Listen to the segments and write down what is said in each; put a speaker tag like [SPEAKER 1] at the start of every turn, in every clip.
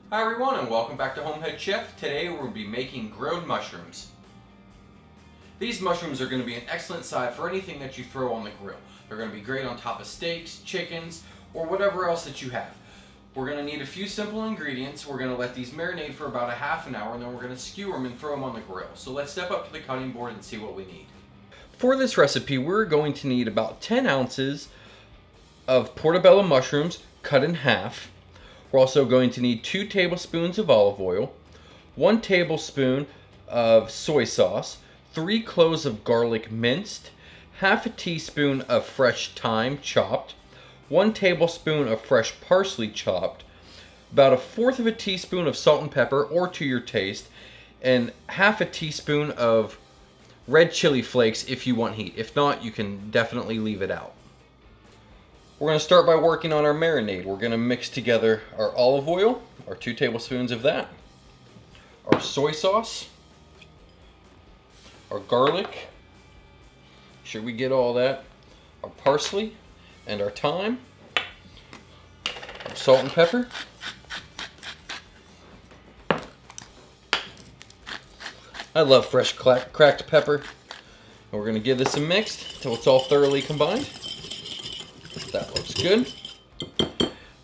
[SPEAKER 1] Hi everyone and welcome back to HomeHeadChef. Today we'll be making grilled mushrooms. These mushrooms are going to be an excellent side for anything that you throw on the grill. They're going to be great on top of steaks, chickens, or whatever else that you have. We're going to need a few simple ingredients. We're going to let these marinate for about a half an hour and then we're going to skewer them and throw them on the grill. So let's step up to the cutting board and see what we need. For this recipe we're going to need about 10 ounces of Portobello mushrooms cut in half. We're also going to need 2 tablespoons of olive oil, 1 tablespoon of soy sauce, 3 cloves of garlic minced, half a teaspoon of fresh thyme chopped, 1 tablespoon of fresh parsley chopped, about 1/4 of a teaspoon of salt and pepper or to your taste, and half a teaspoon of red chili flakes if you want heat. If not, you can definitely leave it out. We're going to start by working on our marinade. We're going to mix together our olive oil, our 2 tablespoons of that, our soy sauce, our garlic, make sure we get all that, our parsley, and our thyme, our salt and pepper, I love fresh cracked pepper. And we're going to give this a mix until it's all thoroughly combined. That looks good.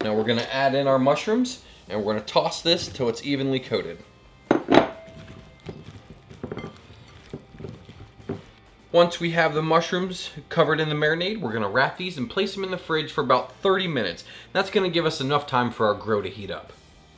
[SPEAKER 1] Now we're going to add in our mushrooms and we're going to toss this till it's evenly coated. Once we have the mushrooms covered in the marinade, we're going to wrap these and place them in the fridge for about 30 minutes. That's going to give us enough time for our grill to heat up.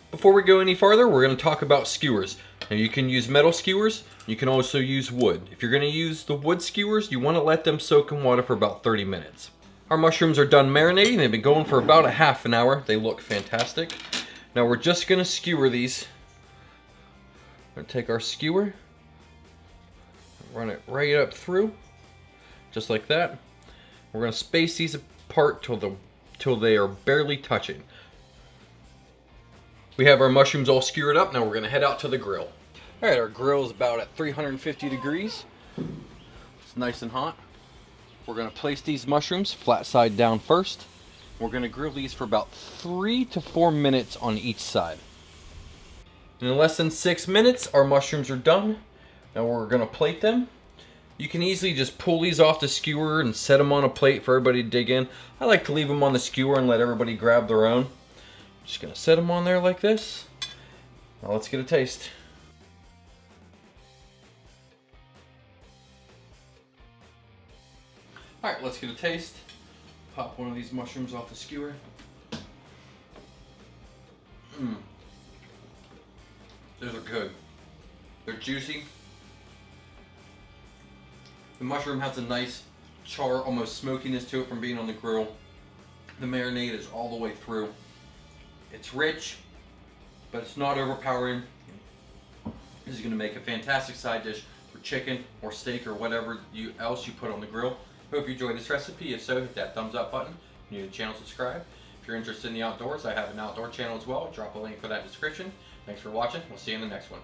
[SPEAKER 1] Before we go any farther, we're going to talk about skewers. Now you can use metal skewers, you can also use wood. If you're going to use the wood skewers, you want to let them soak in water for about 30 minutes. Our mushrooms are done marinating. They've been going for about a half an hour. They look fantastic. Now we're just going to skewer these. We're going to take our skewer, run it right up through, just like that. We're going to space these apart till they are barely touching. We have our mushrooms all skewered up. Now we're going to head out to the grill. All right, our grill is about at 350 degrees. It's nice and hot. We're going to place these mushrooms flat side down first. We're going to grill these for about 3 to 4 minutes on each side. And in less than 6 minutes, our mushrooms are done. Now we're going to plate them. You can easily just pull these off the skewer and set them on a plate for everybody to dig in. I like to leave them on the skewer and let everybody grab their own. Just going to set them on there like this. Now let's get a taste. Alright, let's get a taste. Pop one of these mushrooms off the skewer. Those are good. They're juicy. The mushroom has a nice char, almost smokiness to it from being on the grill. The marinade is all the way through. It's rich, but it's not overpowering. This is going to make a fantastic side dish for chicken or steak or whatever else you put on the grill. Hope you enjoyed this recipe. If so, hit that thumbs up button. If you're new to the channel, subscribe. If you're interested in the outdoors, I have an outdoor channel as well. Drop a link for that in the description. Thanks for watching. We'll see you in the next one.